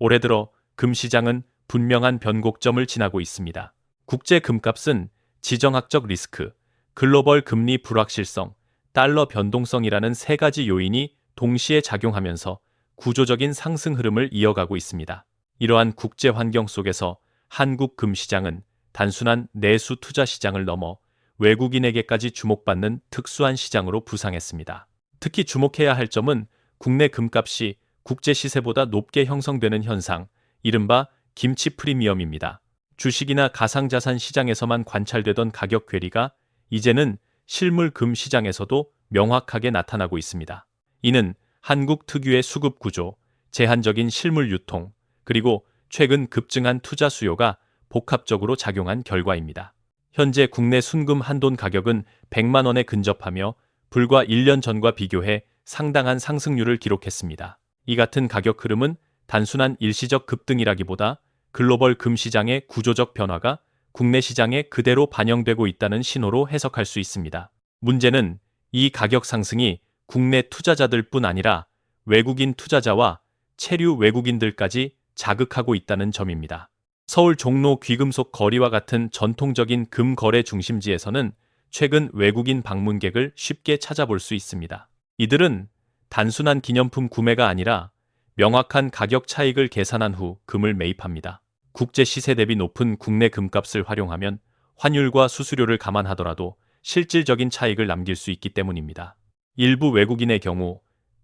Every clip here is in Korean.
올해 들어 금 시장은 분명한 변곡점을 지나고 있습니다. 국제 금값은 지정학적 리스크, 글로벌 금리 불확실성, 달러 변동성이라는 세 가지 요인이 동시에 작용하면서 구조적인 상승 흐름을 이어가고 있습니다. 이러한 국제 환경 속에서 한국 금 시장은 단순한 내수 투자 시장을 넘어 외국인에게까지 주목받는 특수한 시장으로 부상했습니다. 특히 주목해야 할 점은 국내 금값이 국제 시세보다 높게 형성되는 현상, 이른바 김치 프리미엄입니다. 주식이나 가상자산 시장에서만 관찰되던 가격 괴리가 이제는 실물 금 시장에서도 명확하게 나타나고 있습니다. 이는 한국 특유의 수급 구조, 제한적인 실물 유통, 그리고 최근 급증한 투자 수요가 복합적으로 작용한 결과입니다. 현재 국내 순금 한돈 가격은 100만 원에 근접하며 불과 1년 전과 비교해 상당한 상승률을 기록했습니다. 이 같은 가격 흐름은 단순한 일시적 급등이라기보다 글로벌 금 시장의 구조적 변화가 국내 시장에 그대로 반영되고 있다는 신호로 해석할 수 있습니다. 문제는 이 가격 상승이 국내 투자자들 뿐 아니라 외국인 투자자와 체류 외국인들까지 자극하고 있다는 점입니다. 서울 종로 귀금속 거리와 같은 전통적인 금 거래 중심지에서는 최근 외국인 방문객을 쉽게 찾아볼 수 있습니다. 이들은 단순한 기념품 구매가 아니라 명확한 가격 차익을 계산한 후 금을 매입합니다. 국제 시세 대비 높은 국내 금값을 활용하면 환율과 수수료를 감안하더라도 실질적인 차익을 남길 수 있기 때문입니다. 일부 외국인의 경우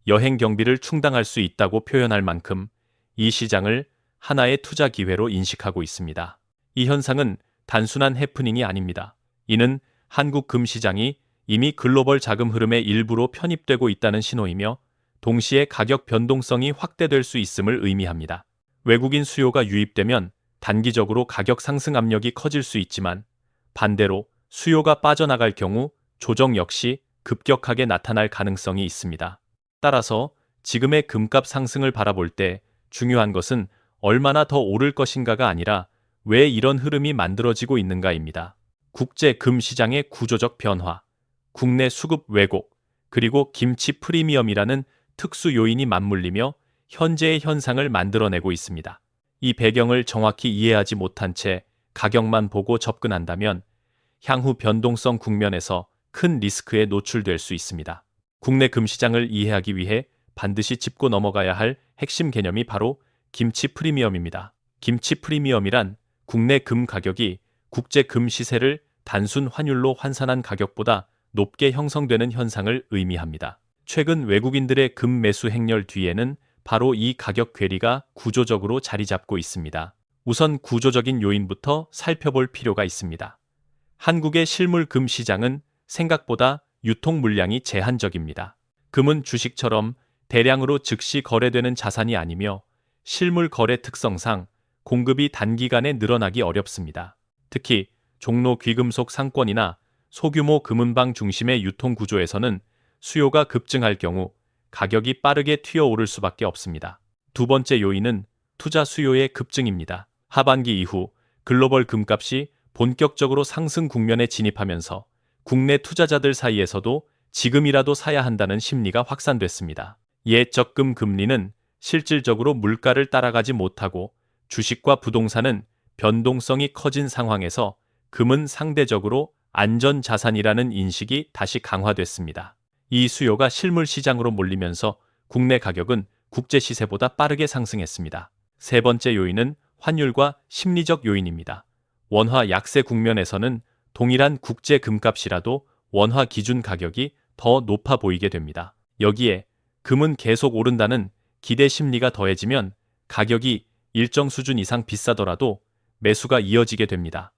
여행 경비를 충당할 수 있다고 표현할 만큼 이 시장을 하나의 투자 기회로 인식하고 있습니다. 이 현상은 단순한 해프닝이 아닙니다. 이는 한국 금 시장이 이미 글로벌 자금 흐름의 일부로 편입되고 있다는 신호이며 동시에 가격 변동성이 확대될 수 있음을 의미합니다. 외국인 수요가 유입되면 단기적으로 가격 상승 압력이 커질 수 있지만 반대로 수요가 빠져나갈 경우 조정 역시 급격하게 나타날 가능성이 있습니다. 따라서 지금의 금값 상승을 바라볼 때 중요한 것은 얼마나 더 오를 것인가가 아니라 왜 이런 흐름이 만들어지고 있는가입니다. 국제 금 시장의 구조적 변화, 국내 수급 왜곡, 그리고 김치 프리미엄이라는 특수 요인이 맞물리며 현재의 현상을 만들어내고 있습니다. 이 배경을 정확히 이해하지 못한 채 가격만 보고 접근한다면 향후 변동성 국면에서 큰 리스크에 노출될 수 있습니다. 국내 금 시장을 이해하기 위해 반드시 짚고 넘어가야 할 핵심 개념이 바로 김치 프리미엄입니다. 김치 프리미엄이란 국내 금 가격이 국제 금 시세를 단순 환율로 환산한 가격보다 높게 형성되는 현상을 의미합니다. 최근 외국인들의 금 매수 행렬 뒤에는 바로 이 가격 괴리가 구조적으로 자리 잡고 있습니다. 우선 구조적인 요인부터 살펴볼 필요가 있습니다. 한국의 실물 금 시장은 생각보다 유통 물량이 제한적입니다. 금은 주식처럼 대량으로 즉시 거래되는 자산이 아니며 실물 거래 특성상 공급이 단기간에 늘어나기 어렵습니다. 특히 종로 귀금속 상권이나 소규모 금은방 중심의 유통 구조에서는 수요가 급증할 경우 가격이 빠르게 튀어오를 수밖에 없습니다. 두 번째 요인은 투자 수요의 급증입니다. 하반기 이후 글로벌 금값이 본격적으로 상승 국면에 진입하면서 국내 투자자들 사이에서도 지금이라도 사야 한다는 심리가 확산됐습니다. 옛 적금 금리는 실질적으로 물가를 따라가지 못하고 주식과 부동산은 변동성이 커진 상황에서 금은 상대적으로 안전 자산이라는 인식이 다시 강화됐습니다. 이 수요가 실물 시장으로 몰리면서 국내 가격은 국제 시세보다 빠르게 상승했습니다. 세 번째 요인은 환율과 심리적 요인입니다. 원화 약세 국면에서는 동일한 국제 금값이라도 원화 기준 가격이 더 높아 보이게 됩니다. 여기에 금은 계속 오른다는 기대 심리가 더해지면 가격이 일정 수준 이상 비싸더라도 매수가 이어지게 됩니다.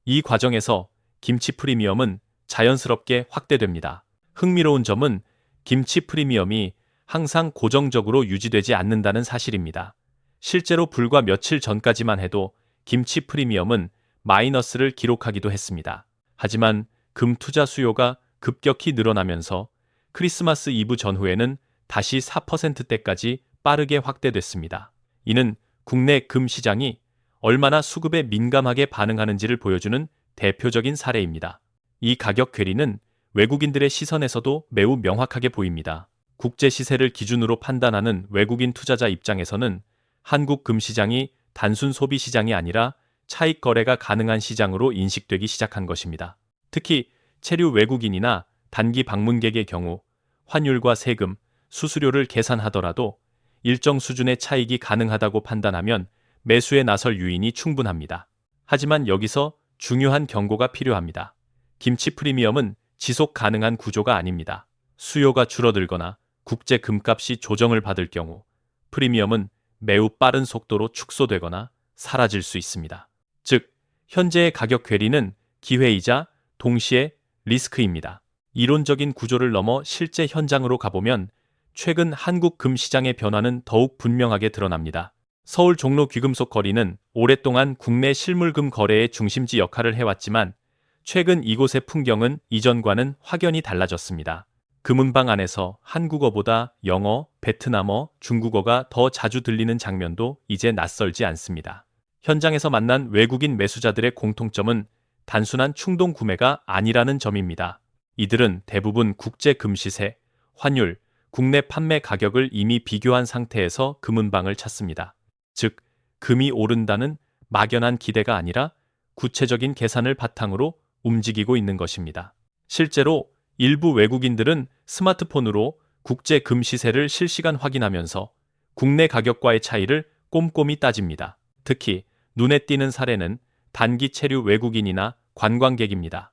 이 과정에서 김치 프리미엄은 자연스럽게 확대됩니다. 흥미로운 점은 김치 프리미엄이 항상 고정적으로 유지되지 않는다는 사실입니다. 실제로 불과 며칠 전까지만 해도 김치 프리미엄은 마이너스를 기록하기도 했습니다. 하지만 금 투자 수요가 급격히 늘어나면서 크리스마스 이브 전후에는 다시 4%대까지 빠르게 확대됐습니다. 이는 국내 금 시장이 얼마나 수급에 민감하게 반응하는지를 보여주는 대표적인 사례입니다. 이 가격 괴리는 외국인들의 시선에서도 매우 명확하게 보입니다. 국제 시세를 기준으로 판단하는 외국인 투자자 입장에서는 한국 금시장이 단순 소비 시장이 아니라 차익 거래가 가능한 시장으로 인식되기 시작한 것입니다. 특히 체류 외국인이나 단기 방문객의 경우 환율과 세금, 수수료를 계산하더라도 일정 수준의 차익이 가능하다고 판단하면 매수에 나설 유인이 충분합니다. 하지만 여기서 중요한 경고가 필요합니다. 김치 프리미엄은 지속 가능한 구조가 아닙니다. 수요가 줄어들거나 국제 금값이 조정을 받을 경우 프리미엄은 매우 빠른 속도로 축소되거나 사라질 수 있습니다. 즉, 현재의 가격 괴리는 기회이자 동시에 리스크입니다. 이론적인 구조를 넘어 실제 현장으로 가보면 최근 한국 금시장의 변화는 더욱 분명하게 드러납니다. 서울 종로 귀금속 거리는 오랫동안 국내 실물금 거래의 중심지 역할을 해왔지만 최근 이곳의 풍경은 이전과는 확연히 달라졌습니다. 금은방 안에서 한국어보다 영어, 베트남어, 중국어가 더 자주 들리는 장면도 이제 낯설지 않습니다. 현장에서 만난 외국인 매수자들의 공통점은 단순한 충동 구매가 아니라는 점입니다. 이들은 대부분 국제 금시세, 환율, 국내 판매 가격을 이미 비교한 상태에서 금은방을 찾습니다. 즉, 금이 오른다는 막연한 기대가 아니라 구체적인 계산을 바탕으로 움직이고 있는 것입니다. 실제로 일부 외국인들은 스마트폰으로 국제 금 시세를 실시간 확인하면서 국내 가격과의 차이를 꼼꼼히 따집니다. 특히 눈에 띄는 사례는 단기 체류 외국인이나 관광객입니다.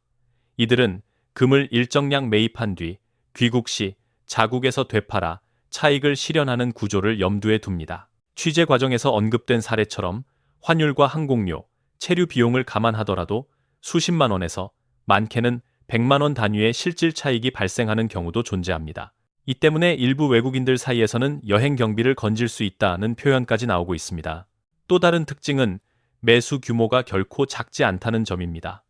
이들은 금을 일정량 매입한 뒤 귀국 시 자국에서 되팔아 차익을 실현하는 구조를 염두에 둡니다. 취재 과정에서 언급된 사례처럼 환율과 항공료, 체류 비용을 감안하더라도 수십만 원에서 많게는 100만 원 단위의 실질 차익이 발생하는 경우도 존재합니다. 이 때문에 일부 외국인들 사이에서는 여행 경비를 건질 수 있다는 표현까지 나오고 있습니다. 또 다른 특징은 매수 규모가 결코 작지 않다는 점입니다.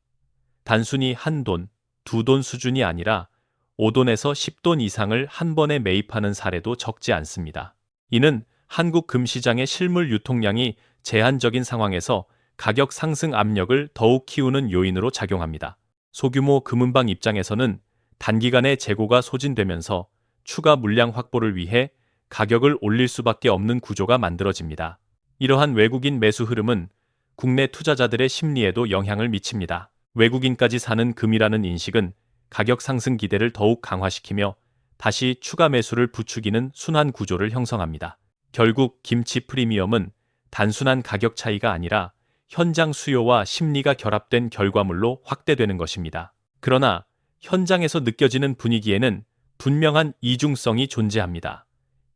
단순히 한 돈, 두 돈 수준이 아니라 5돈에서 10돈 이상을 한 번에 매입하는 사례도 적지 않습니다. 이는 한국 금시장의 실물 유통량이 제한적인 상황에서 가격 상승 압력을 더욱 키우는 요인으로 작용합니다. 소규모 금은방 입장에서는 단기간에 재고가 소진되면서 추가 물량 확보를 위해 가격을 올릴 수밖에 없는 구조가 만들어집니다. 이러한 외국인 매수 흐름은 국내 투자자들의 심리에도 영향을 미칩니다. 외국인까지 사는 금이라는 인식은 가격 상승 기대를 더욱 강화시키며 다시 추가 매수를 부추기는 순환 구조를 형성합니다. 결국 김치 프리미엄은 단순한 가격 차이가 아니라 현장 수요와 심리가 결합된 결과물로 확대되는 것입니다. 그러나 현장에서 느껴지는 분위기에는 분명한 이중성이 존재합니다.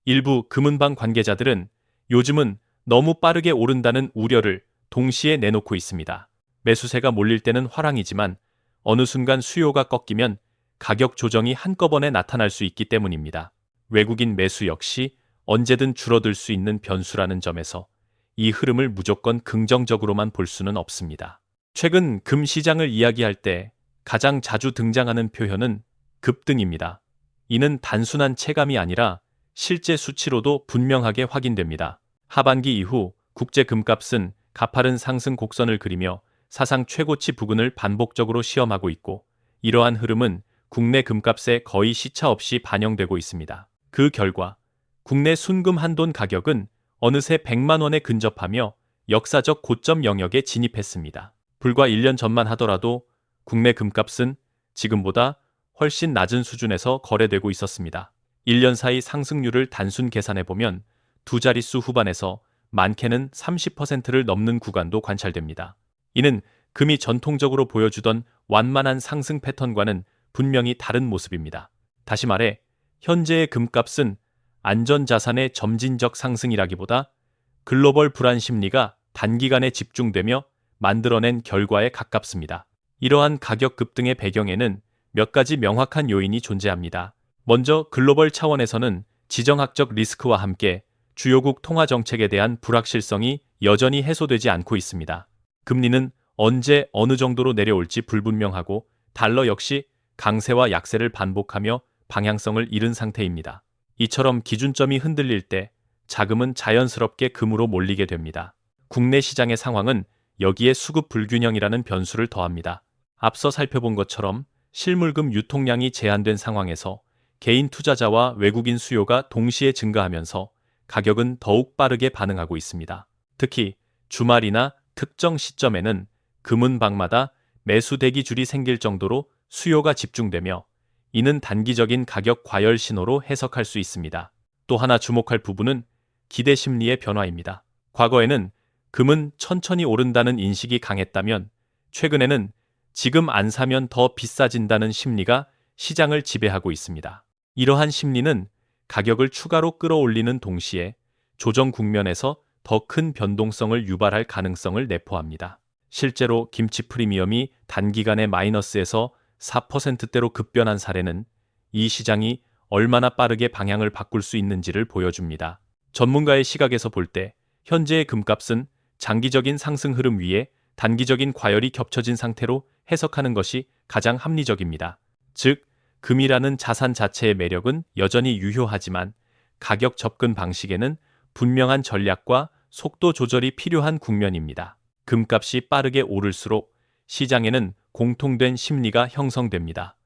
일부 금은방 관계자들은 요즘은 너무 빠르게 오른다는 우려를 동시에 내놓고 있습니다. 매수세가 몰릴 때는 화랑이지만 어느 순간 수요가 꺾이면 가격 조정이 한꺼번에 나타날 수 있기 때문입니다. 외국인 매수 역시 언제든 줄어들 수 있는 변수라는 점에서 이 흐름을 무조건 긍정적으로만 볼 수는 없습니다. 최근 금 시장을 이야기할 때 가장 자주 등장하는 표현은 급등입니다. 이는 단순한 체감이 아니라 실제 수치로도 분명하게 확인됩니다. 하반기 이후 국제 금값은 가파른 상승 곡선을 그리며 사상 최고치 부근을 반복적으로 시험하고 있고 이러한 흐름은 국내 금값에 거의 시차 없이 반영되고 있습니다. 그 결과 국내 순금 한돈 가격은 어느새 100만 원에 근접하며 역사적 고점 영역에 진입했습니다. 불과 1년 전만 하더라도 국내 금값은 지금보다 훨씬 낮은 수준에서 거래되고 있었습니다. 1년 사이 상승률을 단순 계산해보면 두 자릿수 후반에서 많게는 30%를 넘는 구간도 관찰됩니다. 이는 금이 전통적으로 보여주던 완만한 상승 패턴과는 분명히 다른 모습입니다. 다시 말해 현재의 금값은 안전자산의 점진적 상승이라기보다 글로벌 불안 심리가 단기간에 집중되며 만들어낸 결과에 가깝습니다. 이러한 가격 급등의 배경에는 몇 가지 명확한 요인이 존재합니다. 먼저 글로벌 차원에서는 지정학적 리스크와 함께 주요국 통화 정책에 대한 불확실성이 여전히 해소되지 않고 있습니다. 금리는 언제 어느 정도로 내려올지 불분명하고 달러 역시 강세와 약세를 반복하며 방향성을 잃은 상태입니다. 이처럼 기준점이 흔들릴 때 자금은 자연스럽게 금으로 몰리게 됩니다. 국내 시장의 상황은 여기에 수급 불균형이라는 변수를 더합니다. 앞서 살펴본 것처럼 실물금 유통량이 제한된 상황에서 개인 투자자와 외국인 수요가 동시에 증가하면서 가격은 더욱 빠르게 반응하고 있습니다. 특히 주말이나 특정 시점에는 금은방마다 매수 대기줄이 생길 정도로 수요가 집중되며 이는 단기적인 가격 과열 신호로 해석할 수 있습니다. 또 하나 주목할 부분은 기대 심리의 변화입니다. 과거에는 금은 천천히 오른다는 인식이 강했다면 최근에는 지금 안 사면 더 비싸진다는 심리가 시장을 지배하고 있습니다. 이러한 심리는 가격을 추가로 끌어올리는 동시에 조정 국면에서 더 큰 변동성을 유발할 가능성을 내포합니다. 실제로 김치 프리미엄이 단기간에 마이너스에서 4%대로 급변한 사례는 이 시장이 얼마나 빠르게 방향을 바꿀 수 있는지를 보여줍니다. 전문가의 시각에서 볼 때 현재의 금값은 장기적인 상승 흐름 위에 단기적인 과열이 겹쳐진 상태로 해석하는 것이 가장 합리적입니다. 즉, 금이라는 자산 자체의 매력은 여전히 유효하지만 가격 접근 방식에는 분명한 전략과 속도 조절이 필요한 국면입니다. 금값이 빠르게 오를수록 시장에는 공통된 심리가 형성됩니다.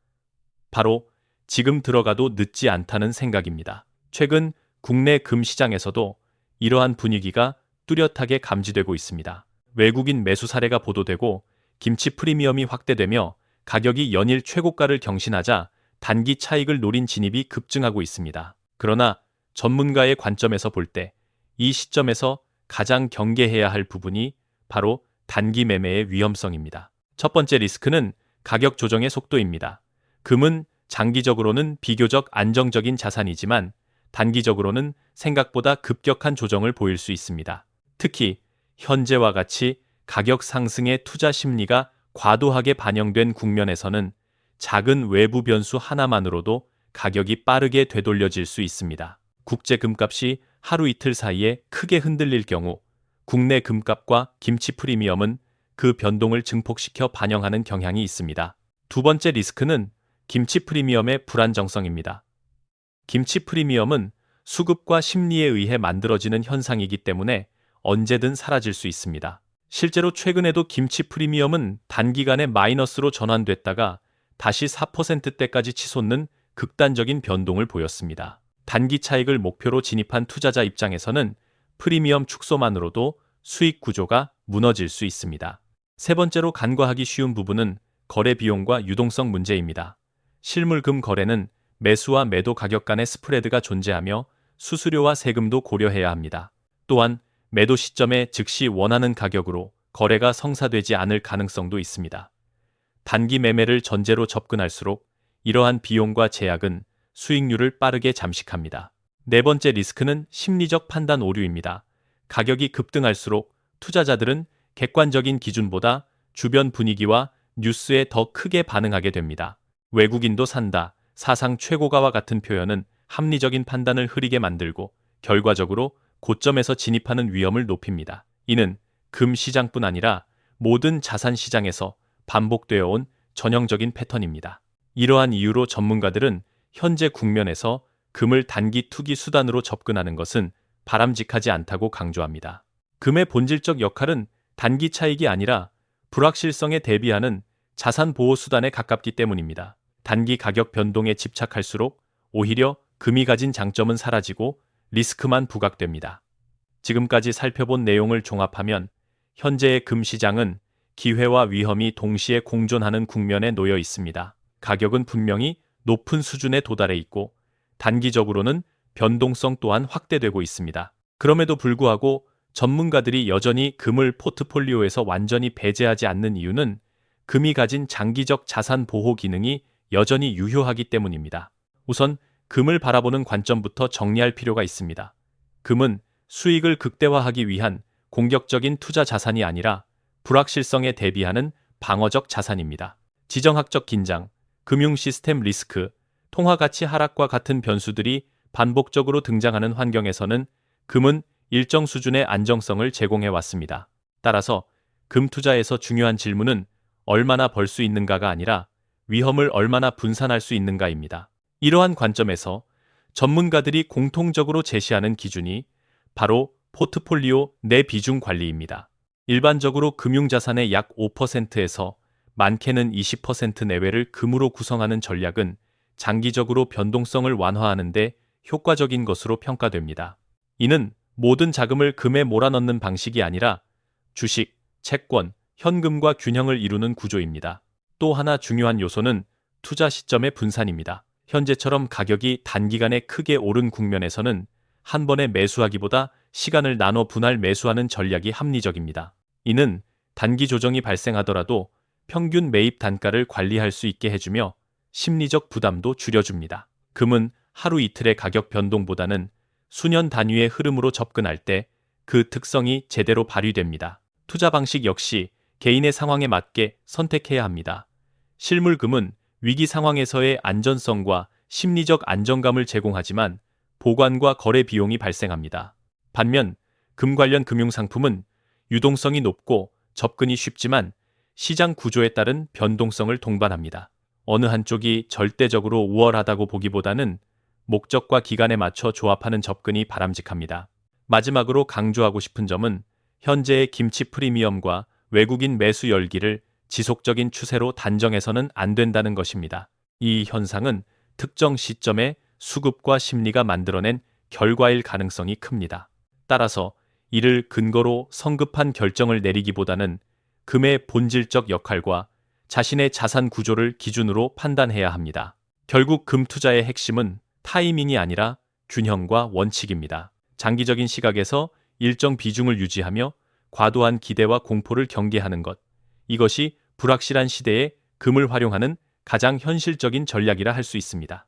바로 지금 들어가도 늦지 않다는 생각입니다. 최근 국내 금 시장에서도 이러한 분위기가 뚜렷하게 감지되고 있습니다. 외국인 매수 사례가 보도되고 김치 프리미엄이 확대되며 가격이 연일 최고가를 경신하자 단기 차익을 노린 진입이 급증하고 있습니다. 그러나 전문가의 관점에서 볼 때 이 시점에서 가장 경계해야 할 부분이 바로 단기 매매의 위험성입니다. 첫 번째 리스크는 가격 조정의 속도입니다. 금은 장기적으로는 비교적 안정적인 자산이지만 단기적으로는 생각보다 급격한 조정을 보일 수 있습니다. 특히 현재와 같이 가격 상승의 투자 심리가 과도하게 반영된 국면에서는 작은 외부 변수 하나만으로도 가격이 빠르게 되돌려질 수 있습니다. 국제 금값이 하루 이틀 사이에 크게 흔들릴 경우 국내 금값과 김치 프리미엄은 그 변동을 증폭시켜 반영하는 경향이 있습니다. 두 번째 리스크는 김치 프리미엄의 불안정성입니다. 김치 프리미엄은 수급과 심리에 의해 만들어지는 현상이기 때문에 언제든 사라질 수 있습니다. 실제로 최근에도 김치 프리미엄은 단기간에 마이너스로 전환됐다가 다시 4%대까지 치솟는 극단적인 변동을 보였습니다. 단기 차익을 목표로 진입한 투자자 입장에서는 프리미엄 축소만으로도 수익 구조가 무너질 수 있습니다. 세 번째로 간과하기 쉬운 부분은 거래 비용과 유동성 문제입니다. 실물금 거래는 매수와 매도 가격 간의 스프레드가 존재하며 수수료와 세금도 고려해야 합니다. 또한 매도 시점에 즉시 원하는 가격으로 거래가 성사되지 않을 가능성도 있습니다. 단기 매매를 전제로 접근할수록 이러한 비용과 제약은 수익률을 빠르게 잠식합니다. 네 번째 리스크는 심리적 판단 오류입니다. 가격이 급등할수록 투자자들은 객관적인 기준보다 주변 분위기와 뉴스에 더 크게 반응하게 됩니다. 외국인도 산다, 사상 최고가와 같은 표현은 합리적인 판단을 흐리게 만들고 결과적으로 고점에서 진입하는 위험을 높입니다. 이는 금 시장뿐 아니라 모든 자산 시장에서 반복되어 온 전형적인 패턴입니다. 이러한 이유로 전문가들은 현재 국면에서 금을 단기 투기 수단으로 접근하는 것은 바람직하지 않다고 강조합니다. 금의 본질적 역할은 단기 차익이 아니라 불확실성에 대비하는 자산 보호 수단에 가깝기 때문입니다. 단기 가격 변동에 집착할수록 오히려 금이 가진 장점은 사라지고 리스크만 부각됩니다. 지금까지 살펴본 내용을 종합하면 현재의 금 시장은 기회와 위험이 동시에 공존하는 국면에 놓여 있습니다. 가격은 분명히 높은 수준에 도달해 있고 단기적으로는 변동성 또한 확대되고 있습니다. 그럼에도 불구하고 전문가들이 여전히 금을 포트폴리오에서 완전히 배제하지 않는 이유는 금이 가진 장기적 자산 보호 기능이 여전히 유효하기 때문입니다. 우선 금을 바라보는 관점부터 정리할 필요가 있습니다. 금은 수익을 극대화하기 위한 공격적인 투자 자산이 아니라 불확실성에 대비하는 방어적 자산입니다. 지정학적 긴장, 금융 시스템 리스크, 통화 가치 하락과 같은 변수들이 반복적으로 등장하는 환경에서는 금은 일정 수준의 안정성을 제공해 왔습니다. 따라서 금 투자에서 중요한 질문은 얼마나 벌 수 있는가가 아니라 위험을 얼마나 분산할 수 있는가입니다. 이러한 관점에서 전문가들이 공통적으로 제시하는 기준이 바로 포트폴리오 내 비중 관리입니다. 일반적으로 금융자산의 약 5%에서 많게는 20% 내외를 금으로 구성하는 전략은 장기적으로 변동성을 완화하는 데 효과적인 것으로 평가됩니다. 이는 모든 자금을 금에 몰아넣는 방식이 아니라 주식, 채권, 현금과 균형을 이루는 구조입니다. 또 하나 중요한 요소는 투자 시점의 분산입니다. 현재처럼 가격이 단기간에 크게 오른 국면에서는 한 번에 매수하기보다 시간을 나눠 분할 매수하는 전략이 합리적입니다. 이는 단기 조정이 발생하더라도 평균 매입 단가를 관리할 수 있게 해주며 심리적 부담도 줄여줍니다. 금은 하루 이틀의 가격 변동보다는 수년 단위의 흐름으로 접근할 때 그 특성이 제대로 발휘됩니다. 투자 방식 역시 개인의 상황에 맞게 선택해야 합니다. 실물금은 위기 상황에서의 안전성과 심리적 안정감을 제공하지만 보관과 거래 비용이 발생합니다. 반면 금 관련 금융상품은 유동성이 높고 접근이 쉽지만 시장 구조에 따른 변동성을 동반합니다. 어느 한쪽이 절대적으로 우월하다고 보기보다는 목적과 기간에 맞춰 조합하는 접근이 바람직합니다. 마지막으로 강조하고 싶은 점은 현재의 김치 프리미엄과 외국인 매수 열기를 지속적인 추세로 단정해서는 안 된다는 것입니다. 이 현상은 특정 시점의 수급과 심리가 만들어낸 결과일 가능성이 큽니다. 따라서 이를 근거로 성급한 결정을 내리기보다는 금의 본질적 역할과 자신의 자산 구조를 기준으로 판단해야 합니다. 결국 금 투자의 핵심은 타이밍이 아니라 균형과 원칙입니다. 장기적인 시각에서 일정 비중을 유지하며 과도한 기대와 공포를 경계하는 것. 이것이 불확실한 시대에 금을 활용하는 가장 현실적인 전략이라 할 수 있습니다.